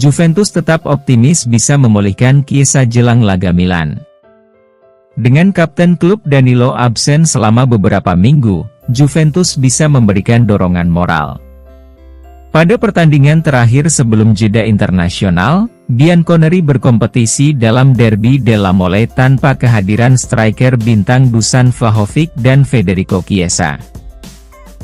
Juventus tetap optimis bisa memulihkan Chiesa jelang laga Milan. Dengan kapten klub Danilo absen selama beberapa minggu, Juventus bisa memberikan dorongan moral. Pada pertandingan terakhir sebelum jeda internasional, Bianconeri berkompetisi dalam Derby della Mole tanpa kehadiran striker bintang Dusan Vlahovic dan Federico Chiesa.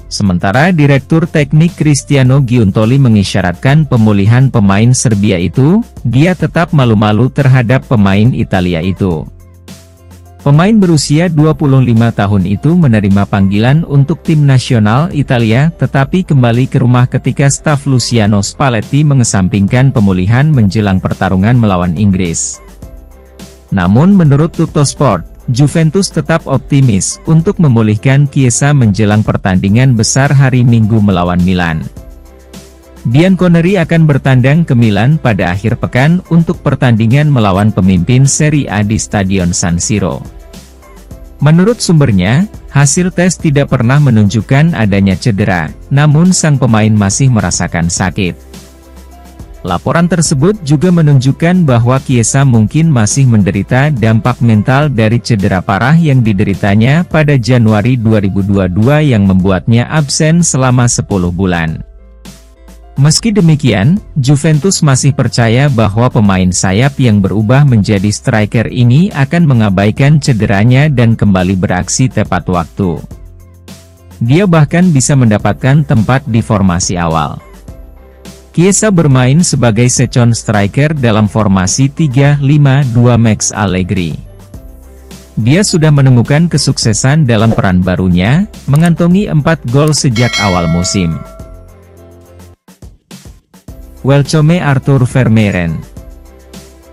Sementara Direktur Teknik Cristiano Giuntoli mengisyaratkan pemulihan pemain Serbia itu, dia tetap malu-malu terhadap pemain Italia itu. Pemain berusia 25 tahun itu menerima panggilan untuk tim nasional Italia, tetapi kembali ke rumah ketika staf Luciano Spalletti mengesampingkan pemulihan menjelang pertarungan melawan Inggris. Namun menurut Tuttosport, Juventus tetap optimis untuk memulihkan Chiesa menjelang pertandingan besar hari Minggu melawan Milan. Bianconeri akan bertandang ke Milan pada akhir pekan untuk pertandingan melawan pemimpin Serie A di Stadion San Siro. Menurut sumbernya, hasil tes tidak pernah menunjukkan adanya cedera, namun sang pemain masih merasakan sakit. Laporan tersebut juga menunjukkan bahwa Chiesa mungkin masih menderita dampak mental dari cedera parah yang dideritanya pada Januari 2022 yang membuatnya absen selama 10 bulan. Meski demikian, Juventus masih percaya bahwa pemain sayap yang berubah menjadi striker ini akan mengabaikan cederanya dan kembali beraksi tepat waktu. Dia bahkan bisa mendapatkan tempat di formasi awal. Chiesa bermain sebagai second striker dalam formasi 3-5-2 Max Allegri. Dia sudah menemukan kesuksesan dalam peran barunya, mengantongi 4 gol sejak awal musim. Welcome Arthur Vermeeren.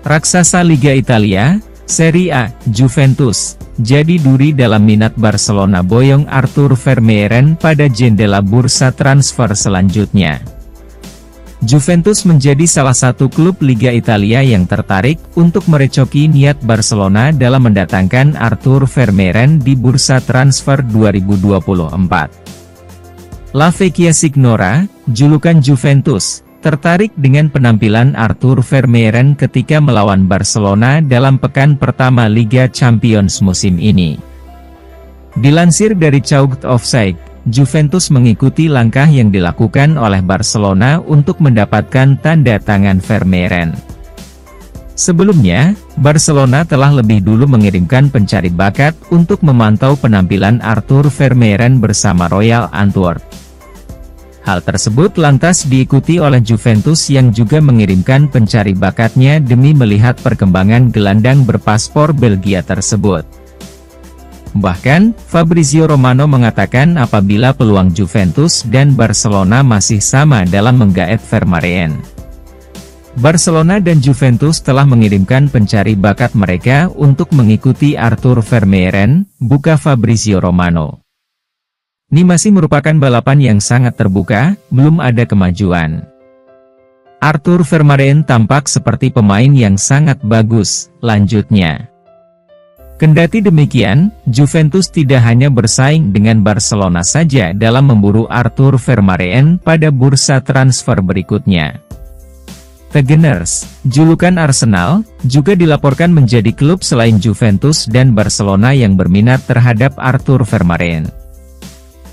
Raksasa Liga Italia, Serie A, Juventus, jadi duri dalam minat Barcelona boyong Arthur Vermeeren pada jendela bursa transfer selanjutnya. Juventus menjadi salah satu klub Liga Italia yang tertarik untuk merecoki niat Barcelona dalam mendatangkan Arthur Vermeeren di bursa transfer 2024. La Vecchia Signora, julukan Juventus, tertarik dengan penampilan Arthur Vermeeren ketika melawan Barcelona dalam pekan pertama Liga Champions musim ini. Dilansir dari Caught Offside, Juventus mengikuti langkah yang dilakukan oleh Barcelona untuk mendapatkan tanda tangan Vermeeren. Sebelumnya, Barcelona telah lebih dulu mengirimkan pencari bakat untuk memantau penampilan Arthur Vermeeren bersama Royal Antwerp. Hal tersebut lantas diikuti oleh Juventus yang juga mengirimkan pencari bakatnya demi melihat perkembangan gelandang berpaspor Belgia tersebut. Bahkan, Fabrizio Romano mengatakan apabila peluang Juventus dan Barcelona masih sama dalam menggaet Vermeeren. Barcelona dan Juventus telah mengirimkan pencari bakat mereka untuk mengikuti Arthur Vermeeren, buka Fabrizio Romano. Ini masih merupakan balapan yang sangat terbuka, belum ada kemajuan. Arthur Vermeeren tampak seperti pemain yang sangat bagus, lanjutnya. Kendati demikian, Juventus tidak hanya bersaing dengan Barcelona saja dalam memburu Arthur Vermeeren pada bursa transfer berikutnya. The Gunners, julukan Arsenal, juga dilaporkan menjadi klub selain Juventus dan Barcelona yang berminat terhadap Arthur Vermeeren.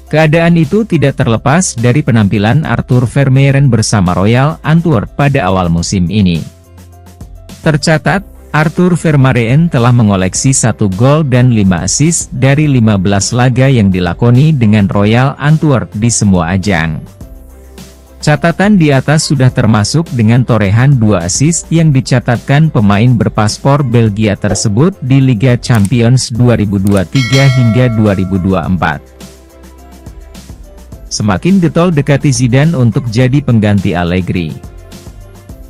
Keadaan itu tidak terlepas dari penampilan Arthur Vermeeren bersama Royal Antwerp pada awal musim ini. Tercatat, Arthur Vermeeren telah mengoleksi 1 gol dan 5 assist dari 15 laga yang dilakoni dengan Royal Antwerp di semua ajang. Catatan di atas sudah termasuk dengan torehan 2 assist yang dicatatkan pemain berpaspor Belgia tersebut di Liga Champions 2023 hingga 2024. Semakin getol dekati Zidane untuk jadi pengganti Allegri.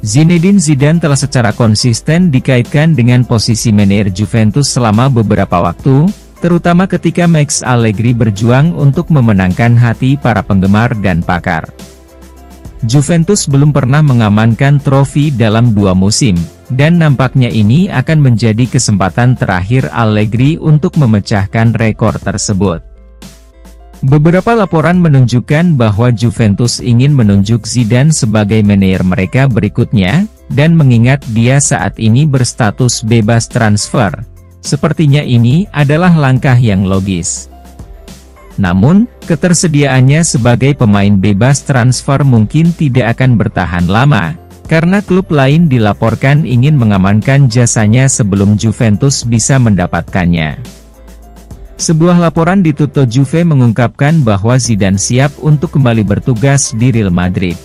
Zinedine Zidane telah secara konsisten dikaitkan dengan posisi manajer Juventus selama beberapa waktu, terutama ketika Max Allegri berjuang untuk memenangkan hati para penggemar dan pakar. Juventus belum pernah mengamankan trofi dalam 2 musim, dan nampaknya ini akan menjadi kesempatan terakhir Allegri untuk memecahkan rekor tersebut. Beberapa laporan menunjukkan bahwa Juventus ingin menunjuk Zidane sebagai manajer mereka berikutnya, dan mengingat dia saat ini berstatus bebas transfer, sepertinya ini adalah langkah yang logis. Namun, ketersediaannya sebagai pemain bebas transfer mungkin tidak akan bertahan lama, karena klub lain dilaporkan ingin mengamankan jasanya sebelum Juventus bisa mendapatkannya. Sebuah laporan di Tutto Juve mengungkapkan bahwa Zidane siap untuk kembali bertugas di Real Madrid.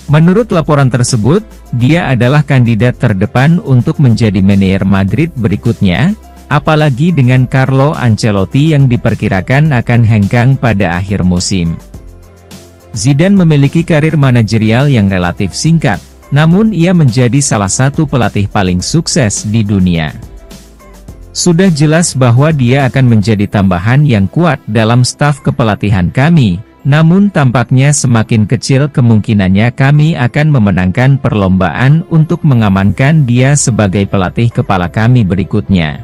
Menurut laporan tersebut, dia adalah kandidat terdepan untuk menjadi manajer Madrid berikutnya, apalagi dengan Carlo Ancelotti yang diperkirakan akan hengkang pada akhir musim. Zidane memiliki karir manajerial yang relatif singkat, namun ia menjadi salah satu pelatih paling sukses di dunia. Sudah jelas bahwa dia akan menjadi tambahan yang kuat dalam staf kepelatihan kami, namun tampaknya semakin kecil kemungkinannya kami akan memenangkan perlombaan untuk mengamankan dia sebagai pelatih kepala kami berikutnya.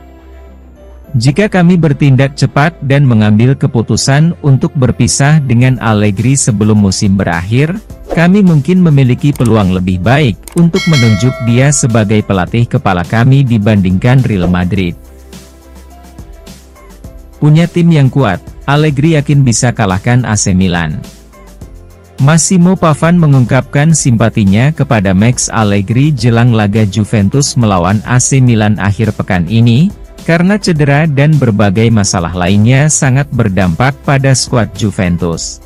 Jika kami bertindak cepat dan mengambil keputusan untuk berpisah dengan Allegri sebelum musim berakhir, kami mungkin memiliki peluang lebih baik untuk menunjuk dia sebagai pelatih kepala kami dibandingkan Real Madrid. Punya tim yang kuat, Allegri yakin bisa kalahkan AC Milan. Massimo Pavan mengungkapkan simpatinya kepada Max Allegri jelang laga Juventus melawan AC Milan akhir pekan ini, karena cedera dan berbagai masalah lainnya sangat berdampak pada skuad Juventus.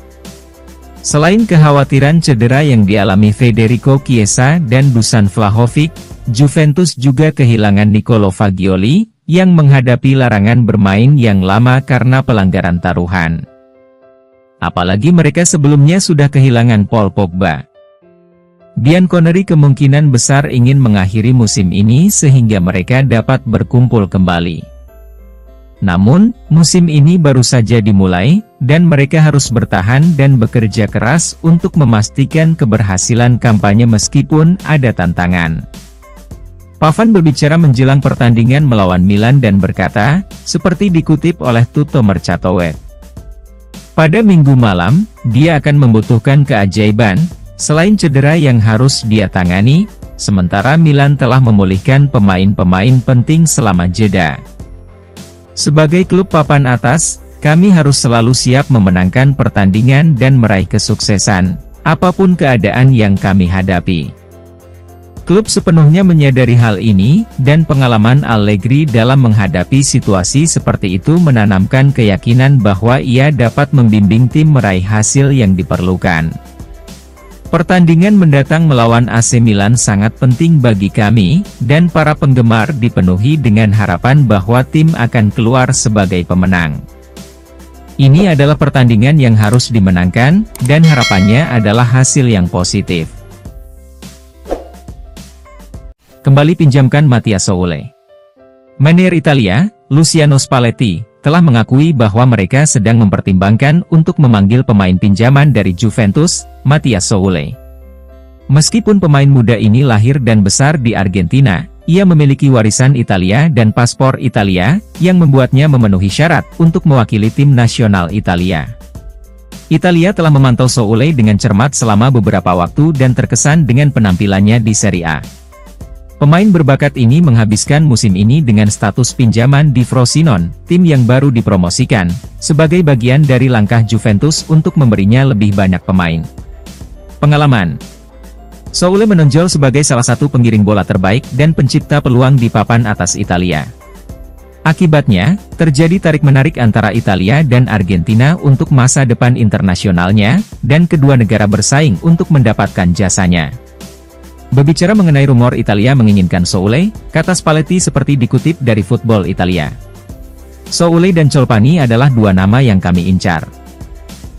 Selain kekhawatiran cedera yang dialami Federico Chiesa dan Dusan Vlahovic, Juventus juga kehilangan Nicolo Fagioli, yang menghadapi larangan bermain yang lama karena pelanggaran taruhan. Apalagi mereka sebelumnya sudah kehilangan Paul Pogba. Bianconeri kemungkinan besar ingin mengakhiri musim ini sehingga mereka dapat berkumpul kembali. Namun, musim ini baru saja dimulai, dan mereka harus bertahan dan bekerja keras untuk memastikan keberhasilan kampanye meskipun ada tantangan. Pavan berbicara menjelang pertandingan melawan Milan dan berkata, seperti dikutip oleh Tutto Mercatowet. Pada Minggu malam, dia akan membutuhkan keajaiban, selain cedera yang harus dia tangani, sementara Milan telah memulihkan pemain-pemain penting selama jeda. Sebagai klub papan atas, kami harus selalu siap memenangkan pertandingan dan meraih kesuksesan, apapun keadaan yang kami hadapi. Klub sepenuhnya menyadari hal ini, dan pengalaman Allegri dalam menghadapi situasi seperti itu menanamkan keyakinan bahwa ia dapat membimbing tim meraih hasil yang diperlukan. Pertandingan mendatang melawan AC Milan sangat penting bagi kami, dan para penggemar dipenuhi dengan harapan bahwa tim akan keluar sebagai pemenang. Ini adalah pertandingan yang harus dimenangkan, dan harapannya adalah hasil yang positif. Kembali pinjamkan Mattia Soule. Manajer Italia, Luciano Spalletti, telah mengakui bahwa mereka sedang mempertimbangkan untuk memanggil pemain pinjaman dari Juventus, Mattia Soule. Meskipun pemain muda ini lahir dan besar di Argentina, ia memiliki warisan Italia dan paspor Italia, yang membuatnya memenuhi syarat untuk mewakili tim nasional Italia. Italia telah memantau Soule dengan cermat selama beberapa waktu dan terkesan dengan penampilannya di Serie A. Pemain berbakat ini menghabiskan musim ini dengan status pinjaman di Frosinone, tim yang baru dipromosikan, sebagai bagian dari langkah Juventus untuk memberinya lebih banyak pemain. Pengalaman. Soule menonjol sebagai salah satu pengiring bola terbaik dan pencipta peluang di papan atas Italia. Akibatnya, terjadi tarik-menarik antara Italia dan Argentina untuk masa depan internasionalnya, dan kedua negara bersaing untuk mendapatkan jasanya. Berbicara mengenai rumor Italia menginginkan Soule, kata Spalletti seperti dikutip dari Football Italia. Soule dan Colpani adalah dua nama yang kami incar.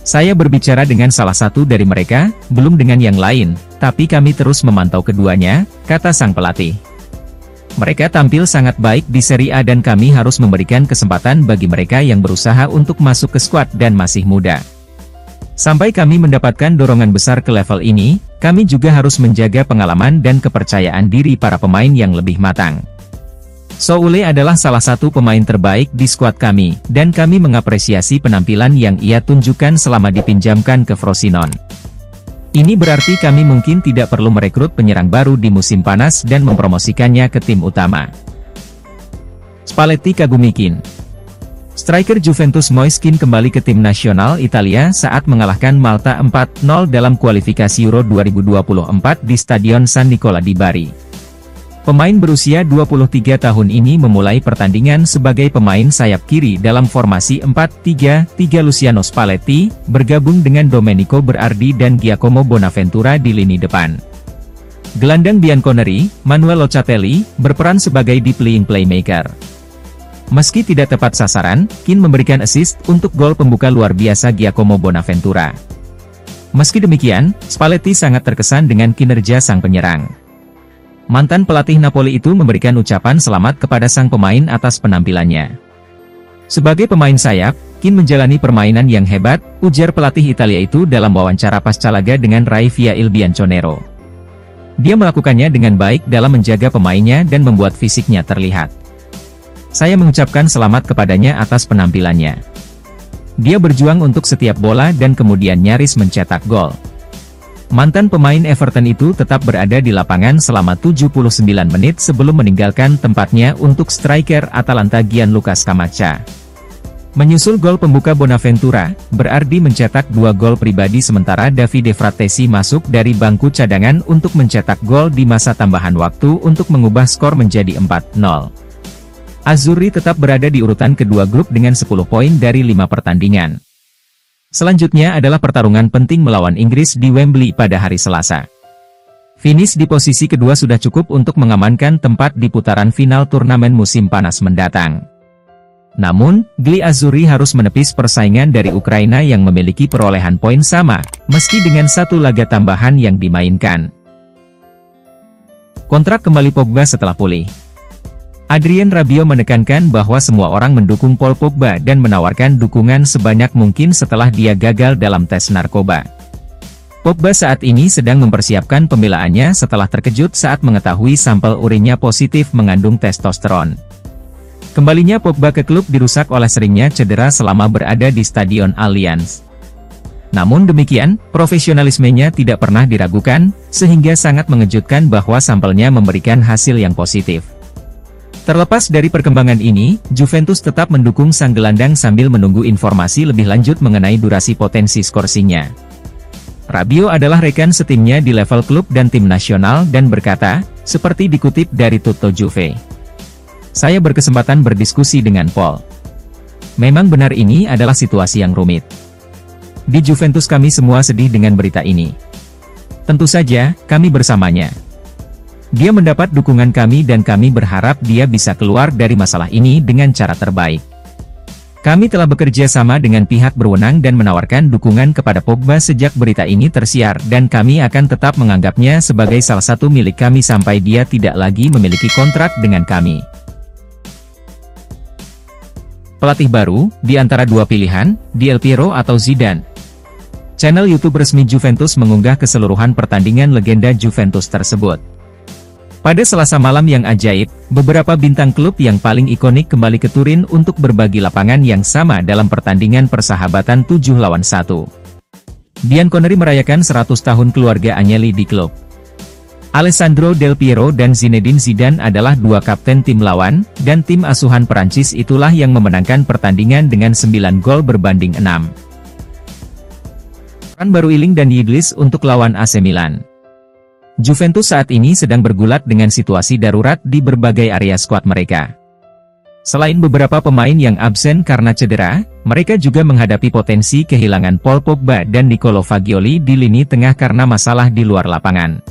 Saya berbicara dengan salah satu dari mereka, belum dengan yang lain, tapi kami terus memantau keduanya, kata sang pelatih. Mereka tampil sangat baik di Serie A dan kami harus memberikan kesempatan bagi mereka yang berusaha untuk masuk ke skuad dan masih muda. Sampai kami mendapatkan dorongan besar ke level ini, kami juga harus menjaga pengalaman dan kepercayaan diri para pemain yang lebih matang. Soule adalah salah satu pemain terbaik di skuad kami, dan kami mengapresiasi penampilan yang ia tunjukkan selama dipinjamkan ke Frosinone. Ini berarti kami mungkin tidak perlu merekrut penyerang baru di musim panas dan mempromosikannya ke tim utama. Spalletti kagumikin. Striker Juventus Moise Kean kembali ke tim nasional Italia saat mengalahkan Malta 4-0 dalam kualifikasi Euro 2024 di Stadion San Nicola di Bari. Pemain berusia 23 tahun ini memulai pertandingan sebagai pemain sayap kiri dalam formasi 4-3-3. Luciano Spalletti bergabung dengan Domenico Berardi dan Giacomo Bonaventura di lini depan. Gelandang bianconeri, Manuel Locatelli, berperan sebagai deep lying playmaker. Meski tidak tepat sasaran, Kean memberikan assist untuk gol pembuka luar biasa Giacomo Bonaventura. Meski demikian, Spalletti sangat terkesan dengan kinerja sang penyerang. Mantan pelatih Napoli itu memberikan ucapan selamat kepada sang pemain atas penampilannya. Sebagai pemain sayap, Kean menjalani permainan yang hebat, ujar pelatih Italia itu dalam wawancara pasca laga dengan Rai via Il Bianconero. Dia melakukannya dengan baik dalam menjaga pemainnya dan membuat fisiknya terlihat. Saya mengucapkan selamat kepadanya atas penampilannya. Dia berjuang untuk setiap bola dan kemudian nyaris mencetak gol. Mantan pemain Everton itu tetap berada di lapangan selama 79 menit sebelum meninggalkan tempatnya untuk striker Atalanta Gianluca Scamacca. Menyusul gol pembuka Bonaventura, Berardi mencetak 2 gol pribadi sementara Davide Fratesi masuk dari bangku cadangan untuk mencetak gol di masa tambahan waktu untuk mengubah skor menjadi 4-0. Azzurri tetap berada di urutan kedua grup dengan 10 poin dari 5 pertandingan. Selanjutnya adalah pertarungan penting melawan Inggris di Wembley pada hari Selasa. Finish di posisi kedua sudah cukup untuk mengamankan tempat di putaran final turnamen musim panas mendatang. Namun, Gli Azzurri harus menepis persaingan dari Ukraina yang memiliki perolehan poin sama, meski dengan 1 laga tambahan yang dimainkan. Kontrak kembali Pogba setelah pulih. Adrien Rabiot menekankan bahwa semua orang mendukung Paul Pogba dan menawarkan dukungan sebanyak mungkin setelah dia gagal dalam tes narkoba. Pogba saat ini sedang mempersiapkan pembelaannya setelah terkejut saat mengetahui sampel urinnya positif mengandung testosteron. Kembalinya Pogba ke klub dirusak oleh seringnya cedera selama berada di Stadion Allianz. Namun demikian, profesionalismenya tidak pernah diragukan, sehingga sangat mengejutkan bahwa sampelnya memberikan hasil yang positif. Terlepas dari perkembangan ini, Juventus tetap mendukung sang gelandang sambil menunggu informasi lebih lanjut mengenai durasi potensi skorsingnya. Rabiot adalah rekan setimnya di level klub dan tim nasional dan berkata, seperti dikutip dari Tutto Juve. Saya berkesempatan berdiskusi dengan Paul. Memang benar ini adalah situasi yang rumit. Di Juventus kami semua sedih dengan berita ini. Tentu saja, kami bersamanya. Dia mendapat dukungan kami dan kami berharap dia bisa keluar dari masalah ini dengan cara terbaik. Kami telah bekerja sama dengan pihak berwenang dan menawarkan dukungan kepada Pogba sejak berita ini tersiar dan kami akan tetap menganggapnya sebagai salah satu milik kami sampai dia tidak lagi memiliki kontrak dengan kami. Pelatih baru, di antara 2 pilihan, Del Piero atau Zidane. Channel YouTube resmi Juventus mengunggah keseluruhan pertandingan legenda Juventus tersebut. Pada Selasa malam yang ajaib, beberapa bintang klub yang paling ikonik kembali ke Turin untuk berbagi lapangan yang sama dalam pertandingan persahabatan 7-1. Bianconeri merayakan 100 tahun keluarga Agnelli di klub. Alessandro Del Piero dan Zinedine Zidane adalah 2 kapten tim lawan, dan tim asuhan Perancis itulah yang memenangkan pertandingan dengan 9 gol berbanding 6. Peran baru Iling dan Yildiz untuk lawan AC Milan. Juventus saat ini sedang bergulat dengan situasi darurat di berbagai area skuad mereka. Selain beberapa pemain yang absen karena cedera, mereka juga menghadapi potensi kehilangan Paul Pogba dan Nicolo Fagioli di lini tengah karena masalah di luar lapangan.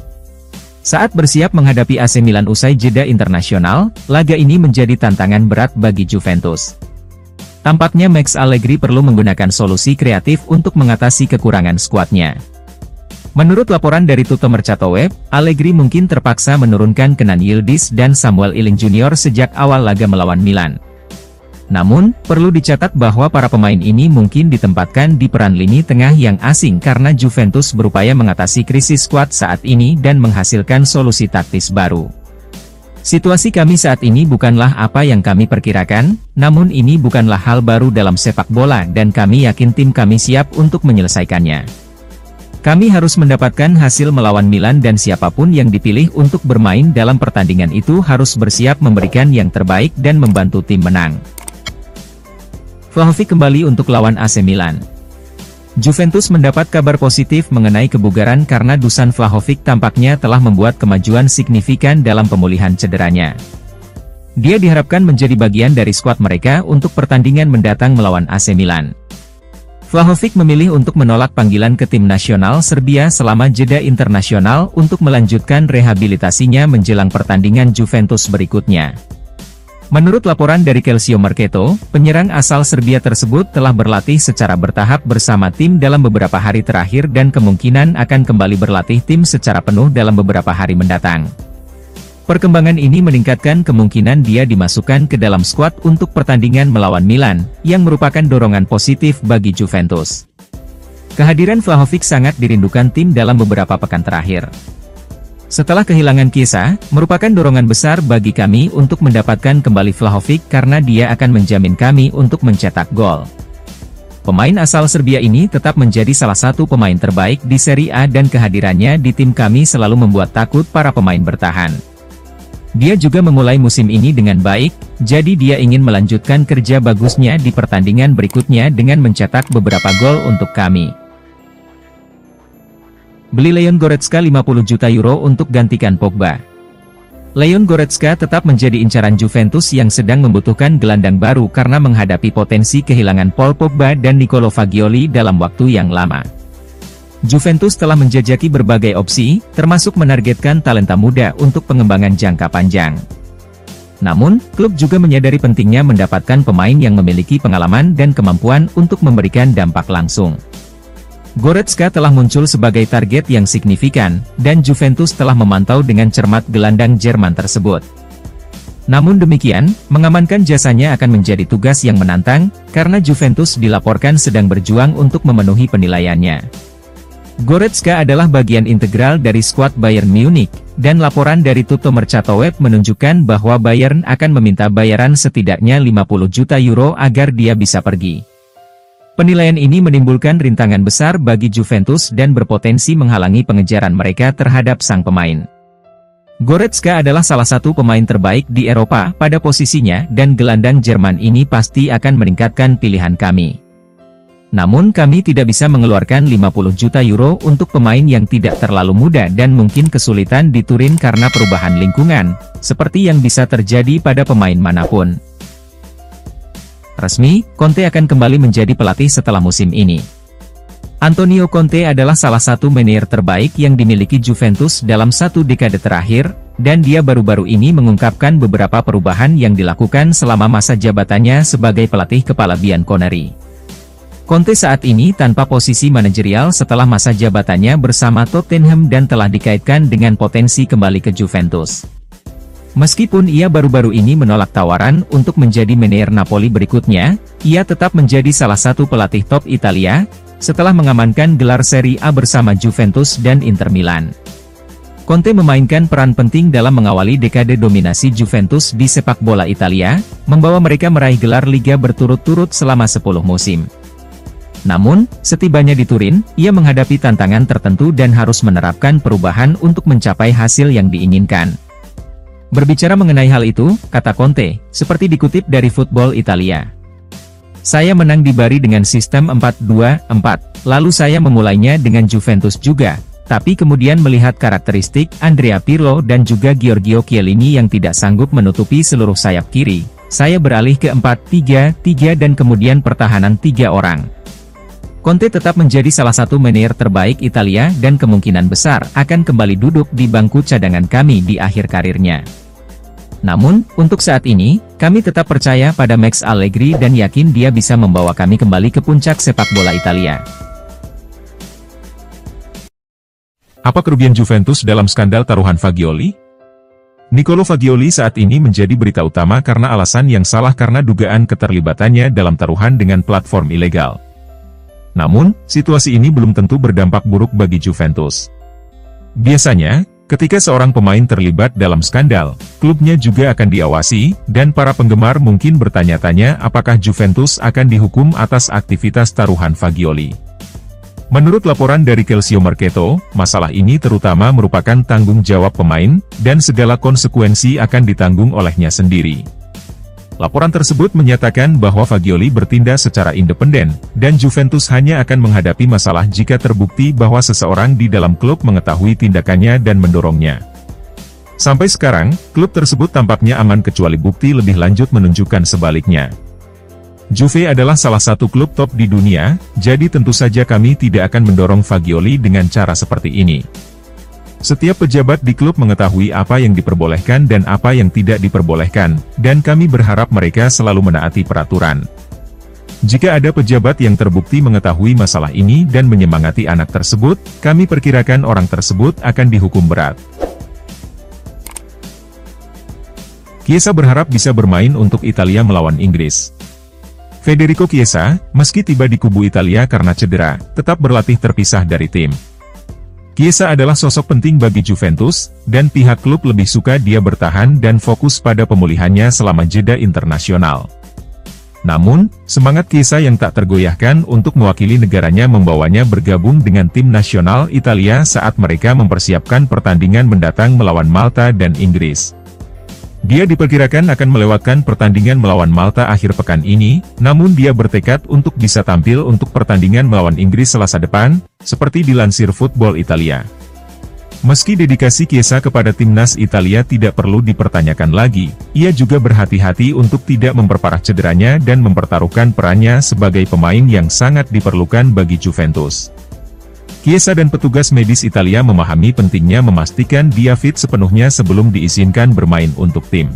Saat bersiap menghadapi AC Milan usai jeda internasional, laga ini menjadi tantangan berat bagi Juventus. Tampaknya Max Allegri perlu menggunakan solusi kreatif untuk mengatasi kekurangan skuadnya. Menurut laporan dari Tutto Mercato Web, Allegri mungkin terpaksa menurunkan Kenan Yildiz dan Samuel Iling Junior sejak awal laga melawan Milan. Namun, perlu dicatat bahwa para pemain ini mungkin ditempatkan di peran lini tengah yang asing karena Juventus berupaya mengatasi krisis skuad saat ini dan menghasilkan solusi taktis baru. Situasi kami saat ini bukanlah apa yang kami perkirakan, namun ini bukanlah hal baru dalam sepak bola dan kami yakin tim kami siap untuk menyelesaikannya. Kami harus mendapatkan hasil melawan Milan dan siapapun yang dipilih untuk bermain dalam pertandingan itu harus bersiap memberikan yang terbaik dan membantu tim menang. Vlahovic kembali untuk lawan AC Milan. Juventus mendapat kabar positif mengenai kebugaran karena Dusan Vlahovic tampaknya telah membuat kemajuan signifikan dalam pemulihan cederanya. Dia diharapkan menjadi bagian dari skuad mereka untuk pertandingan mendatang melawan AC Milan. Vlahovic memilih untuk menolak panggilan ke tim nasional Serbia selama jeda internasional untuk melanjutkan rehabilitasinya menjelang pertandingan Juventus berikutnya. Menurut laporan dari Calcio Mercato, penyerang asal Serbia tersebut telah berlatih secara bertahap bersama tim dalam beberapa hari terakhir dan kemungkinan akan kembali berlatih tim secara penuh dalam beberapa hari mendatang. Perkembangan ini meningkatkan kemungkinan dia dimasukkan ke dalam skuad untuk pertandingan melawan Milan, yang merupakan dorongan positif bagi Juventus. Kehadiran Vlahovic sangat dirindukan tim dalam beberapa pekan terakhir. Setelah kehilangan Chiesa, merupakan dorongan besar bagi kami untuk mendapatkan kembali Vlahovic karena dia akan menjamin kami untuk mencetak gol. Pemain asal Serbia ini tetap menjadi salah satu pemain terbaik di Serie A dan kehadirannya di tim kami selalu membuat takut para pemain bertahan. Dia juga memulai musim ini dengan baik, jadi dia ingin melanjutkan kerja bagusnya di pertandingan berikutnya dengan mencetak beberapa gol untuk kami. Beli Leon Goretzka 50 juta euro untuk gantikan Pogba. Leon Goretzka tetap menjadi incaran Juventus yang sedang membutuhkan gelandang baru karena menghadapi potensi kehilangan Paul Pogba dan Nicolo Fagioli dalam waktu yang lama. Juventus telah menjajaki berbagai opsi, termasuk menargetkan talenta muda untuk pengembangan jangka panjang. Namun, klub juga menyadari pentingnya mendapatkan pemain yang memiliki pengalaman dan kemampuan untuk memberikan dampak langsung. Goretzka telah muncul sebagai target yang signifikan, dan Juventus telah memantau dengan cermat gelandang Jerman tersebut. Namun demikian, mengamankan jasanya akan menjadi tugas yang menantang, karena Juventus dilaporkan sedang berjuang untuk memenuhi penilaiannya. Goretzka adalah bagian integral dari skuad Bayern Munich, dan laporan dari Tutto Mercato Web menunjukkan bahwa Bayern akan meminta bayaran setidaknya 50 juta euro agar dia bisa pergi. Penilaian ini menimbulkan rintangan besar bagi Juventus dan berpotensi menghalangi pengejaran mereka terhadap sang pemain. Goretzka adalah salah satu pemain terbaik di Eropa pada posisinya dan gelandang Jerman ini pasti akan meningkatkan pilihan kami. Namun kami tidak bisa mengeluarkan 50 juta euro untuk pemain yang tidak terlalu muda dan mungkin kesulitan di Turin karena perubahan lingkungan, seperti yang bisa terjadi pada pemain manapun. Resmi, Conte akan kembali menjadi pelatih setelah musim ini. Antonio Conte adalah salah satu manajer terbaik yang dimiliki Juventus dalam satu dekade terakhir, dan dia baru-baru ini mengungkapkan beberapa perubahan yang dilakukan selama masa jabatannya sebagai pelatih kepala Bianconeri. Conte saat ini tanpa posisi manajerial setelah masa jabatannya bersama Tottenham dan telah dikaitkan dengan potensi kembali ke Juventus. Meskipun ia baru-baru ini menolak tawaran untuk menjadi manajer Napoli berikutnya, ia tetap menjadi salah satu pelatih top Italia, setelah mengamankan gelar Serie A bersama Juventus dan Inter Milan. Conte memainkan peran penting dalam mengawali dekade dominasi Juventus di sepak bola Italia, membawa mereka meraih gelar Liga berturut-turut selama 10 musim. Namun, setibanya di Turin, ia menghadapi tantangan tertentu dan harus menerapkan perubahan untuk mencapai hasil yang diinginkan. Berbicara mengenai hal itu, kata Conte, seperti dikutip dari Football Italia. Saya menang di Bari dengan sistem 4-2-4, lalu saya memulainya dengan Juventus juga, tapi kemudian melihat karakteristik Andrea Pirlo dan juga Giorgio Chiellini yang tidak sanggup menutupi seluruh sayap kiri, saya beralih ke 4-3-3 dan kemudian pertahanan 3 orang. Conte tetap menjadi salah satu manajer terbaik Italia dan kemungkinan besar akan kembali duduk di bangku cadangan kami di akhir karirnya. Namun, untuk saat ini, kami tetap percaya pada Max Allegri dan yakin dia bisa membawa kami kembali ke puncak sepak bola Italia. Apa kerugian Juventus dalam skandal taruhan Fagioli? Nicolo Fagioli saat ini menjadi berita utama karena alasan yang salah karena dugaan keterlibatannya dalam taruhan dengan platform ilegal. Namun, situasi ini belum tentu berdampak buruk bagi Juventus. Biasanya, ketika seorang pemain terlibat dalam skandal, klubnya juga akan diawasi, dan para penggemar mungkin bertanya-tanya apakah Juventus akan dihukum atas aktivitas taruhan Fagioli. Menurut laporan dari Calciomercato, masalah ini terutama merupakan tanggung jawab pemain, dan segala konsekuensi akan ditanggung olehnya sendiri. Laporan tersebut menyatakan bahwa Fagioli bertindak secara independen, dan Juventus hanya akan menghadapi masalah jika terbukti bahwa seseorang di dalam klub mengetahui tindakannya dan mendorongnya. Sampai sekarang, klub tersebut tampaknya aman kecuali bukti lebih lanjut menunjukkan sebaliknya. Juve adalah salah satu klub top di dunia, jadi tentu saja kami tidak akan mendorong Fagioli dengan cara seperti ini. Setiap pejabat di klub mengetahui apa yang diperbolehkan dan apa yang tidak diperbolehkan, dan kami berharap mereka selalu menaati peraturan. Jika ada pejabat yang terbukti mengetahui masalah ini dan menyemangati anak tersebut, kami perkirakan orang tersebut akan dihukum berat. Chiesa berharap bisa bermain untuk Italia melawan Inggris. Federico Chiesa, meski tiba di kubu Italia karena cedera, tetap berlatih terpisah dari tim. Chiesa adalah sosok penting bagi Juventus, dan pihak klub lebih suka dia bertahan dan fokus pada pemulihannya selama jeda internasional. Namun, semangat Chiesa yang tak tergoyahkan untuk mewakili negaranya membawanya bergabung dengan tim nasional Italia saat mereka mempersiapkan pertandingan mendatang melawan Malta dan Inggris. Dia diperkirakan akan melewatkan pertandingan melawan Malta akhir pekan ini, namun dia bertekad untuk bisa tampil untuk pertandingan melawan Inggris Selasa depan, seperti dilansir Football Italia. Meski dedikasi Chiesa kepada timnas Italia tidak perlu dipertanyakan lagi, ia juga berhati-hati untuk tidak memperparah cederanya dan mempertaruhkan perannya sebagai pemain yang sangat diperlukan bagi Juventus. Chiesa dan petugas medis Italia memahami pentingnya memastikan dia fit sepenuhnya sebelum diizinkan bermain untuk tim.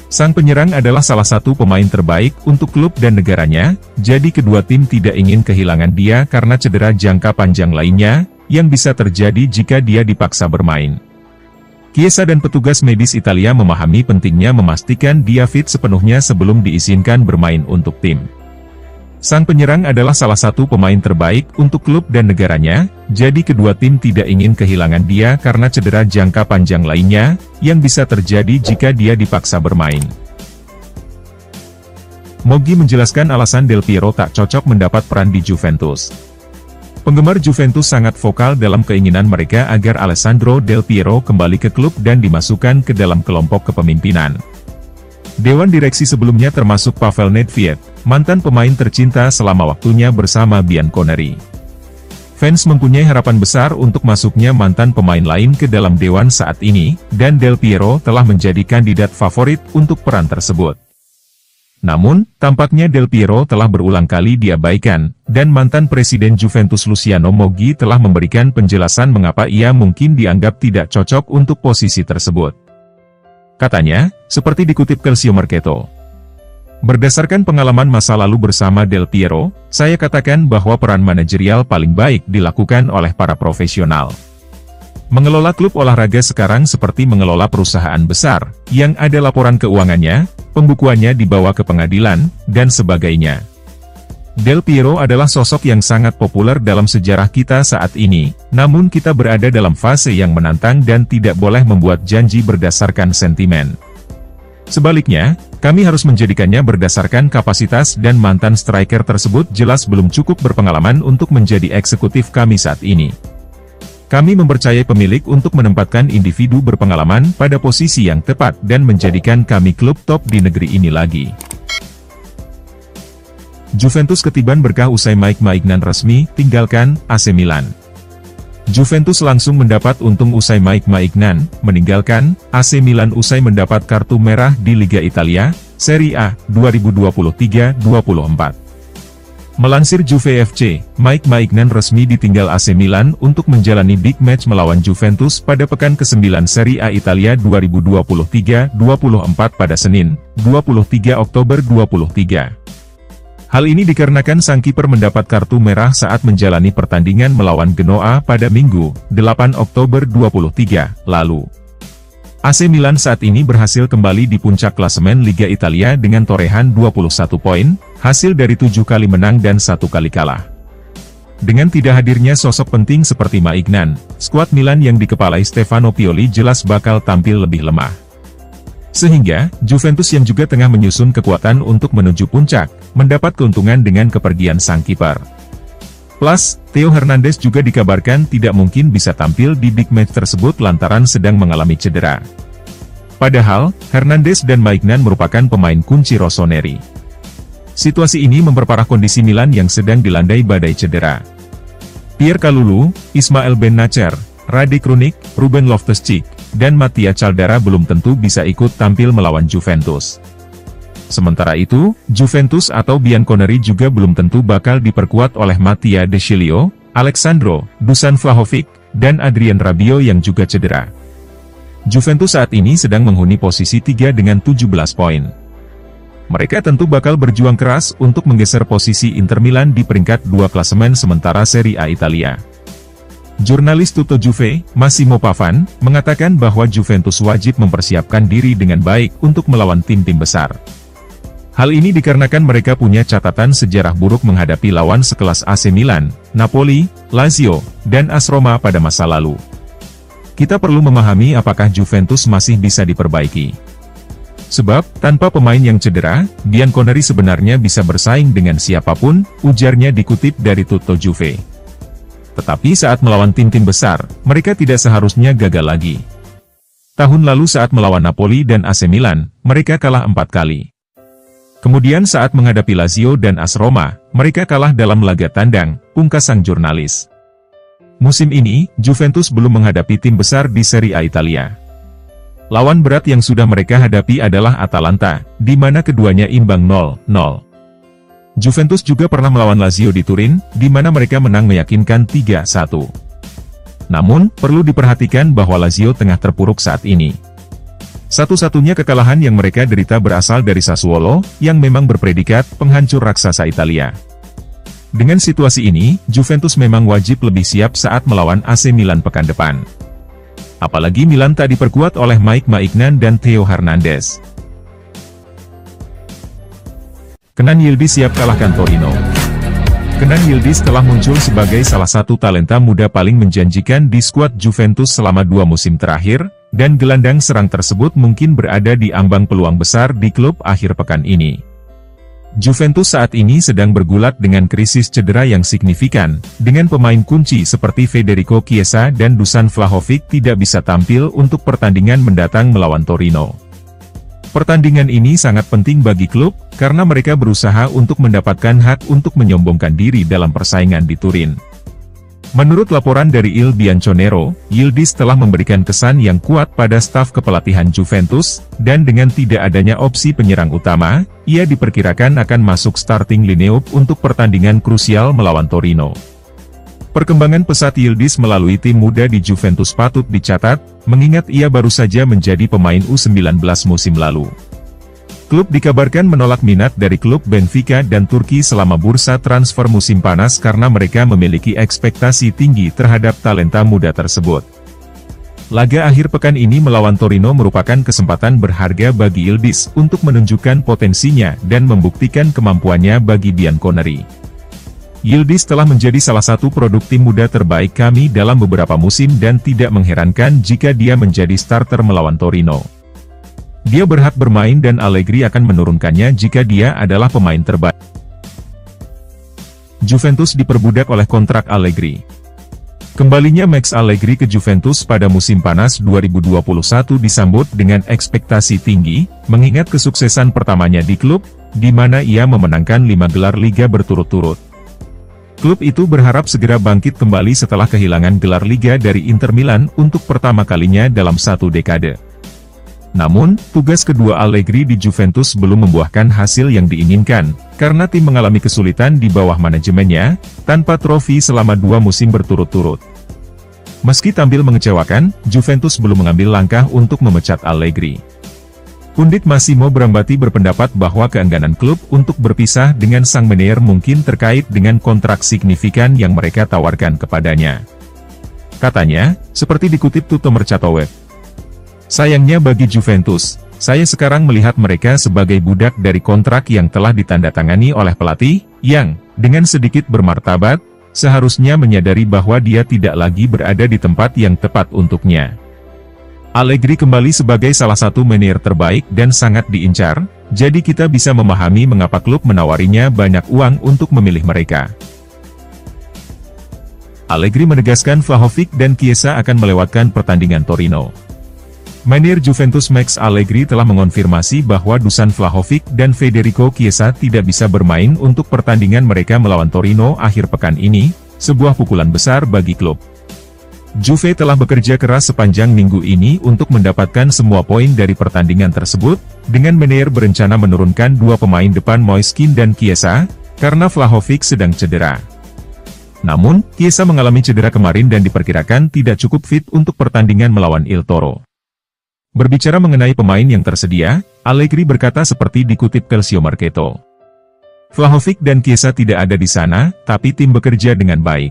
Sang penyerang adalah salah satu pemain terbaik untuk klub dan negaranya, jadi kedua tim tidak ingin kehilangan dia karena cedera jangka panjang lainnya, yang bisa terjadi jika dia dipaksa bermain. Chiesa dan petugas medis Italia memahami pentingnya memastikan dia fit sepenuhnya sebelum diizinkan bermain untuk tim. Sang penyerang adalah salah satu pemain terbaik untuk klub dan negaranya, jadi kedua tim tidak ingin kehilangan dia karena cedera jangka panjang lainnya, yang bisa terjadi jika dia dipaksa bermain. Moggi menjelaskan alasan Del Piero tak cocok mendapat peran di Juventus. Penggemar Juventus sangat vokal dalam keinginan mereka agar Alessandro Del Piero kembali ke klub dan dimasukkan ke dalam kelompok kepemimpinan. Dewan direksi sebelumnya termasuk Pavel Nedved, mantan pemain tercinta selama waktunya bersama Bianconeri. Fans mempunyai harapan besar untuk masuknya mantan pemain lain ke dalam dewan saat ini, dan Del Piero telah menjadi kandidat favorit untuk peran tersebut. Namun, tampaknya Del Piero telah berulang kali diabaikan, dan mantan Presiden Juventus Luciano Moggi telah memberikan penjelasan mengapa ia mungkin dianggap tidak cocok untuk posisi tersebut. Katanya, seperti dikutip Calciomercato, berdasarkan pengalaman masa lalu bersama Del Piero, saya katakan bahwa peran manajerial paling baik dilakukan oleh para profesional. Mengelola klub olahraga sekarang seperti mengelola perusahaan besar, yang ada laporan keuangannya, pembukuannya dibawa ke pengadilan, dan sebagainya. Del Piero adalah sosok yang sangat populer dalam sejarah kita saat ini, namun kita berada dalam fase yang menantang dan tidak boleh membuat janji berdasarkan sentimen. Sebaliknya, kami harus menjadikannya berdasarkan kapasitas dan mantan striker tersebut jelas belum cukup berpengalaman untuk menjadi eksekutif kami saat ini. Kami mempercayai pemilik untuk menempatkan individu berpengalaman pada posisi yang tepat dan menjadikan kami klub top di negeri ini lagi. Juventus ketiban berkah usai Mike Maignan resmi tinggalkan AC Milan. Juventus langsung mendapat untung usai Mike Maignan meninggalkan AC Milan usai mendapat kartu merah di Liga Italia, Serie A, 2023-24. Melansir Juve FC, Mike Maignan resmi ditinggal AC Milan untuk menjalani big match melawan Juventus pada pekan ke-9 Serie A Italia 2023-24 pada Senin, 23 Oktober 2023. Hal ini dikarenakan sang kiper mendapat kartu merah saat menjalani pertandingan melawan Genoa pada Minggu, 8 Oktober 2023, lalu. AC Milan saat ini berhasil kembali di puncak klasemen Liga Italia dengan torehan 21 poin, hasil dari 7 kali menang dan 1 kali kalah. Dengan tidak hadirnya sosok penting seperti Maignan, skuad Milan yang dikepalai Stefano Pioli jelas bakal tampil lebih lemah. Sehingga, Juventus yang juga tengah menyusun kekuatan untuk menuju puncak, mendapat keuntungan dengan kepergian sang kiper. Plus, Theo Hernandez juga dikabarkan tidak mungkin bisa tampil di big match tersebut lantaran sedang mengalami cedera. Padahal, Hernandez dan Maignan merupakan pemain kunci Rossoneri. Situasi ini memperparah kondisi Milan yang sedang dilandai badai cedera. Pierre Kalulu, Ismail Bennacer, Rade Krunic, Ruben Loftus-Cheek, dan Mattia Caldara belum tentu bisa ikut tampil melawan Juventus. Sementara itu, Juventus atau Bianconeri juga belum tentu bakal diperkuat oleh Mattia De Sciglio, Alexandro, Dusan Vlahovic, dan Adrien Rabiot yang juga cedera. Juventus saat ini sedang menghuni posisi 3 dengan 17 poin. Mereka tentu bakal berjuang keras untuk menggeser posisi Inter Milan di peringkat 2 klasemen sementara Serie A Italia. Jurnalis Tutto Juve, Massimo Pavan, mengatakan bahwa Juventus wajib mempersiapkan diri dengan baik untuk melawan tim-tim besar. Hal ini dikarenakan mereka punya catatan sejarah buruk menghadapi lawan sekelas AC Milan, Napoli, Lazio, dan AS Roma pada masa lalu. Kita perlu memahami apakah Juventus masih bisa diperbaiki. Sebab, tanpa pemain yang cedera, Bianconeri sebenarnya bisa bersaing dengan siapapun, ujarnya dikutip dari Tutto Juve. Tetapi saat melawan tim-tim besar, mereka tidak seharusnya gagal lagi. Tahun lalu saat melawan Napoli dan AC Milan, mereka kalah 4 kali. Kemudian saat menghadapi Lazio dan AS Roma, mereka kalah dalam laga tandang, pungkas sang jurnalis. Musim ini, Juventus belum menghadapi tim besar di Serie A Italia. Lawan berat yang sudah mereka hadapi adalah Atalanta, di mana keduanya imbang 0-0. Juventus juga pernah melawan Lazio di Turin, di mana mereka menang meyakinkan 3-1. Namun, perlu diperhatikan bahwa Lazio tengah terpuruk saat ini. Satu-satunya kekalahan yang mereka derita berasal dari Sassuolo, yang memang berpredikat penghancur raksasa Italia. Dengan situasi ini, Juventus memang wajib lebih siap saat melawan AC Milan pekan depan. Apalagi Milan tak diperkuat oleh Mike Maignan dan Theo Hernandez. Kenan Yildiz siap kalahkan Torino. Kenan Yildiz telah muncul sebagai salah satu talenta muda paling menjanjikan di skuad Juventus selama 2 musim terakhir, dan gelandang serang tersebut mungkin berada di ambang peluang besar di klub akhir pekan ini. Juventus saat ini sedang bergulat dengan krisis cedera yang signifikan, dengan pemain kunci seperti Federico Chiesa dan Dusan Vlahovic tidak bisa tampil untuk pertandingan mendatang melawan Torino. Pertandingan ini sangat penting bagi klub, karena mereka berusaha untuk mendapatkan hak untuk menyombongkan diri dalam persaingan di Turin. Menurut laporan dari Il Bianconero, Yildiz telah memberikan kesan yang kuat pada staf kepelatihan Juventus, dan dengan tidak adanya opsi penyerang utama, ia diperkirakan akan masuk starting lineup untuk pertandingan krusial melawan Torino. Perkembangan pesat Yildiz melalui tim muda di Juventus patut dicatat, mengingat ia baru saja menjadi pemain U19 musim lalu. Klub dikabarkan menolak minat dari klub Benfica dan Turki selama bursa transfer musim panas karena mereka memiliki ekspektasi tinggi terhadap talenta muda tersebut. Laga akhir pekan ini melawan Torino merupakan kesempatan berharga bagi Yildiz untuk menunjukkan potensinya dan membuktikan kemampuannya bagi Bianconeri. Yildiz telah menjadi salah satu produk tim muda terbaik kami dalam beberapa musim dan tidak mengherankan jika dia menjadi starter melawan Torino. Dia berhak bermain dan Allegri akan menurunkannya jika dia adalah pemain terbaik. Juventus diperbudak oleh kontrak Allegri. Kembalinya Max Allegri ke Juventus pada musim panas 2021 disambut dengan ekspektasi tinggi, mengingat kesuksesan pertamanya di klub, di mana ia memenangkan 5 gelar liga berturut-turut. Klub itu berharap segera bangkit kembali setelah kehilangan gelar liga dari Inter Milan untuk pertama kalinya dalam 1 dekade. Namun, tugas kedua Allegri di Juventus belum membuahkan hasil yang diinginkan, karena tim mengalami kesulitan di bawah manajemennya, tanpa trofi selama 2 musim berturut-turut. Meski tampil mengecewakan, Juventus belum mengambil langkah untuk memecat Allegri. Pundit Massimo Brambati berpendapat bahwa keengganan klub untuk berpisah dengan sang manajer mungkin terkait dengan kontrak signifikan yang mereka tawarkan kepadanya. Katanya, seperti dikutip Tutto Mercato Web. Sayangnya bagi Juventus, saya sekarang melihat mereka sebagai budak dari kontrak yang telah ditandatangani oleh pelatih, yang, dengan sedikit bermartabat, seharusnya menyadari bahwa dia tidak lagi berada di tempat yang tepat untuknya. Allegri kembali sebagai salah satu manajer terbaik dan sangat diincar, jadi kita bisa memahami mengapa klub menawarinya banyak uang untuk memilih mereka. Allegri menegaskan Vlahovic dan Chiesa akan melewatkan pertandingan Torino. Manajer Juventus Max Allegri telah mengonfirmasi bahwa Dusan Vlahovic dan Federico Chiesa tidak bisa bermain untuk pertandingan mereka melawan Torino akhir pekan ini, sebuah pukulan besar bagi klub. Juve telah bekerja keras sepanjang minggu ini untuk mendapatkan semua poin dari pertandingan tersebut, dengan manajer berencana menurunkan dua pemain depan Moiskin dan Chiesa, karena Vlahovic sedang cedera. Namun, Chiesa mengalami cedera kemarin dan diperkirakan tidak cukup fit untuk pertandingan melawan Il Toro. Berbicara mengenai pemain yang tersedia, Allegri berkata seperti dikutip Calcio Mercato. Vlahovic dan Chiesa tidak ada di sana, tapi tim bekerja dengan baik.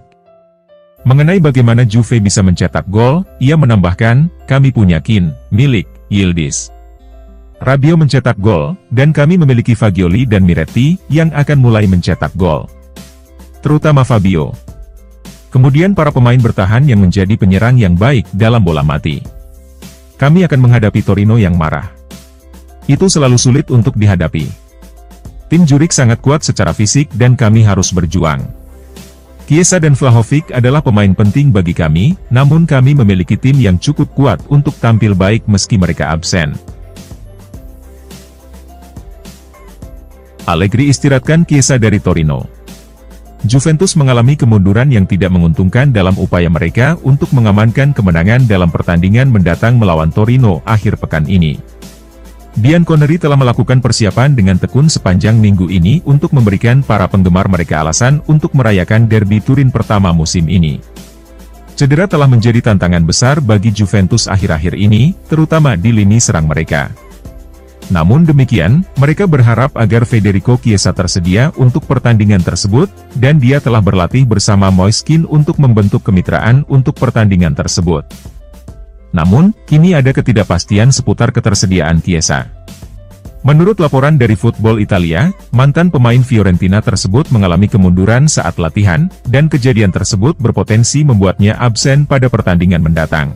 Mengenai bagaimana Juve bisa mencetak gol, ia menambahkan, kami punya Kean, Milik, Yildiz, Rabiot mencetak gol, dan kami memiliki Fagioli dan Miretti, yang akan mulai mencetak gol. Terutama Fabio. Kemudian para pemain bertahan yang menjadi penyerang yang baik dalam bola mati. Kami akan menghadapi Torino yang marah. Itu selalu sulit untuk dihadapi. Tim Zurich sangat kuat secara fisik dan kami harus berjuang. Chiesa dan Vlahovic adalah pemain penting bagi kami, namun kami memiliki tim yang cukup kuat untuk tampil baik meski mereka absen. Allegri istirahatkan Chiesa dari Torino. Juventus mengalami kemunduran yang tidak menguntungkan dalam upaya mereka untuk mengamankan kemenangan dalam pertandingan mendatang melawan Torino akhir pekan ini. Bianconeri telah melakukan persiapan dengan tekun sepanjang minggu ini untuk memberikan para penggemar mereka alasan untuk merayakan derby Turin pertama musim ini. Cedera telah menjadi tantangan besar bagi Juventus akhir-akhir ini, terutama di lini serang mereka. Namun demikian, mereka berharap agar Federico Chiesa tersedia untuk pertandingan tersebut, dan dia telah berlatih bersama Moiskin untuk membentuk kemitraan untuk pertandingan tersebut. Namun, kini ada ketidakpastian seputar ketersediaan Chiesa. Menurut laporan dari Football Italia, mantan pemain Fiorentina tersebut mengalami kemunduran saat latihan, dan kejadian tersebut berpotensi membuatnya absen pada pertandingan mendatang.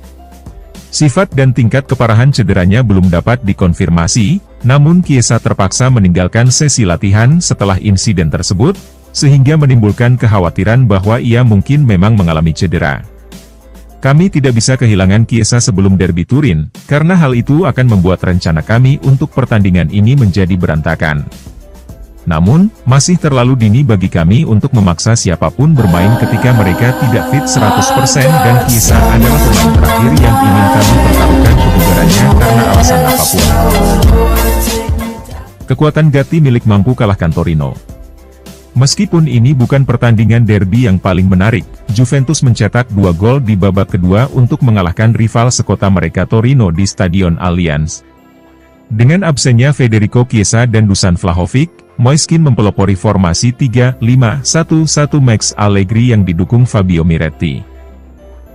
Sifat dan tingkat keparahan cederanya belum dapat dikonfirmasi, namun Chiesa terpaksa meninggalkan sesi latihan setelah insiden tersebut, sehingga menimbulkan kekhawatiran bahwa ia mungkin memang mengalami cedera. Kami tidak bisa kehilangan Chiesa sebelum derby Turin, karena hal itu akan membuat rencana kami untuk pertandingan ini menjadi berantakan. Namun, masih terlalu dini bagi kami untuk memaksa siapapun bermain ketika mereka tidak fit 100% dan Chiesa adalah pemain terakhir yang ingin kami pertaruhkan kebugarannya karena alasan apapun. Kekuatan Gatti milik mampu kalahkan Torino. Meskipun ini bukan pertandingan derby yang paling menarik, Juventus mencetak 2 gol di babak kedua untuk mengalahkan rival sekota mereka Torino di Stadion Allianz. Dengan absennya Federico Chiesa dan Dusan Vlahovic, Moiskin mempelopori formasi 3-5-1-1 Max Allegri yang didukung Fabio Miretti.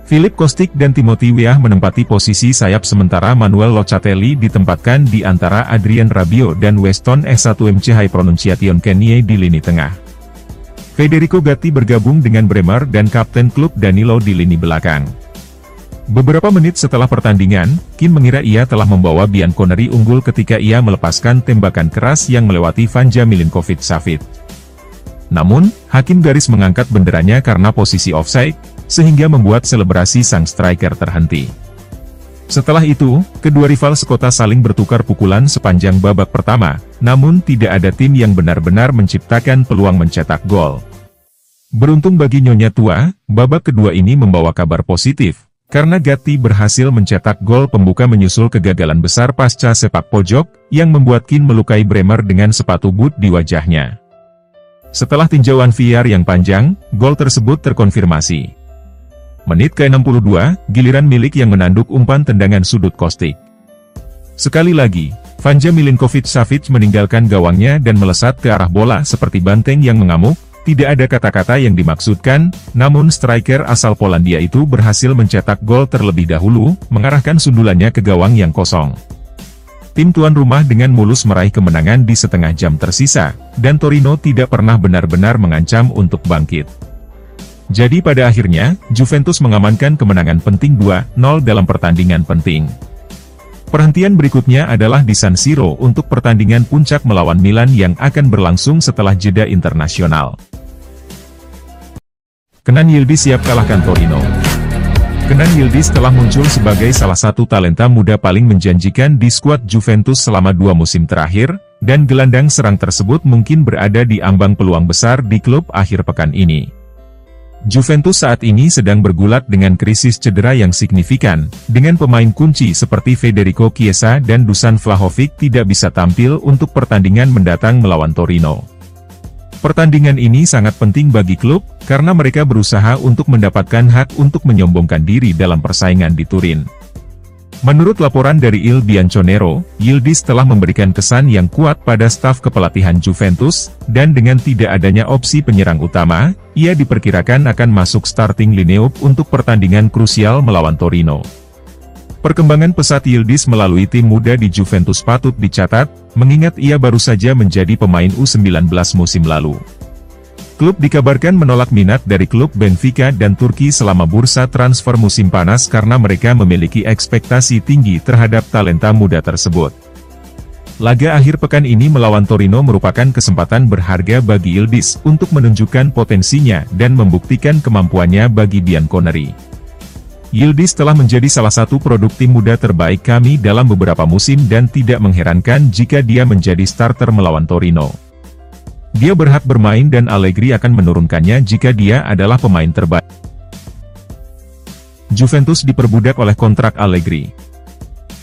Philip Kostic dan Timothy Weah menempati posisi sayap sementara Manuel Locatelli ditempatkan di antara Adrien Rabiot dan Weston S1MC High Pronunciation Kenie di lini tengah. Federico Gatti bergabung dengan Bremer dan kapten klub Danilo di lini belakang. Beberapa menit setelah pertandingan, Kean mengira ia telah membawa Bianconeri unggul ketika ia melepaskan tembakan keras yang melewati Vanja Milinkovic-Savic. Namun, hakim garis mengangkat benderanya karena posisi offside, sehingga membuat selebrasi sang striker terhenti. Setelah itu, kedua rival sekota saling bertukar pukulan sepanjang babak pertama, namun tidak ada tim yang benar-benar menciptakan peluang mencetak gol. Beruntung bagi Nyonya Tua, babak kedua ini membawa kabar positif, karena Gatti berhasil mencetak gol pembuka menyusul kegagalan besar pasca sepak pojok, yang membuat Kean melukai Bremer dengan sepatu boot di wajahnya. Setelah tinjauan VAR yang panjang, gol tersebut terkonfirmasi. Menit ke-62, giliran Milik yang menanduk umpan tendangan sudut Kostic. Sekali lagi, Vanja Milinkovic-Savic meninggalkan gawangnya dan melesat ke arah bola seperti banteng yang mengamuk. Tidak ada kata-kata yang dimaksudkan, namun striker asal Polandia itu berhasil mencetak gol terlebih dahulu, mengarahkan sundulannya ke gawang yang kosong. Tim tuan rumah dengan mulus meraih kemenangan di setengah jam tersisa, dan Torino tidak pernah benar-benar mengancam untuk bangkit. Jadi pada akhirnya, Juventus mengamankan kemenangan penting 2-0 dalam pertandingan penting. Perhentian berikutnya adalah di San Siro untuk pertandingan puncak melawan Milan yang akan berlangsung setelah jeda internasional. Kenan Yildiz siap kalahkan Torino. Kenan Yildiz telah muncul sebagai salah satu talenta muda paling menjanjikan di skuad Juventus selama 2 musim terakhir, dan gelandang serang tersebut mungkin berada di ambang peluang besar di klub akhir pekan ini. Juventus saat ini sedang bergulat dengan krisis cedera yang signifikan, dengan pemain kunci seperti Federico Chiesa dan Dusan Vlahovic tidak bisa tampil untuk pertandingan mendatang melawan Torino. Pertandingan ini sangat penting bagi klub, karena mereka berusaha untuk mendapatkan hak untuk menyombongkan diri dalam persaingan di Turin. Menurut laporan dari Il Bianconero, Yildiz telah memberikan kesan yang kuat pada staf kepelatihan Juventus, dan dengan tidak adanya opsi penyerang utama, ia diperkirakan akan masuk starting lineup untuk pertandingan krusial melawan Torino. Perkembangan pesat Yildiz melalui tim muda di Juventus patut dicatat, mengingat ia baru saja menjadi pemain U19 musim lalu. Klub dikabarkan menolak minat dari klub Benfica dan Turki selama bursa transfer musim panas karena mereka memiliki ekspektasi tinggi terhadap talenta muda tersebut. Laga akhir pekan ini melawan Torino merupakan kesempatan berharga bagi Yildiz untuk menunjukkan potensinya dan membuktikan kemampuannya bagi Bianconeri. Yildiz telah menjadi salah satu produk tim muda terbaik kami dalam beberapa musim dan tidak mengherankan jika dia menjadi starter melawan Torino. Dia berhak bermain dan Allegri akan menurunkannya jika dia adalah pemain terbaik. Juventus diperbudak oleh kontrak Allegri.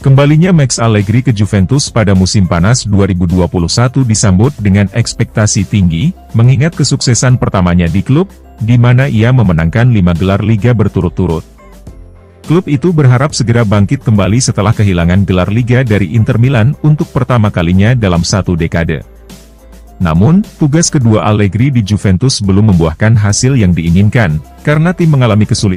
Kembalinya Max Allegri ke Juventus pada musim panas 2021 disambut dengan ekspektasi tinggi, mengingat kesuksesan pertamanya di klub, di mana ia memenangkan 5 gelar Liga berturut-turut. Klub itu berharap segera bangkit kembali setelah kehilangan gelar Liga dari Inter Milan untuk pertama kalinya dalam 1 dekade. Namun, tugas kedua Allegri di Juventus belum membuahkan hasil yang diinginkan, karena tim mengalami kesulitan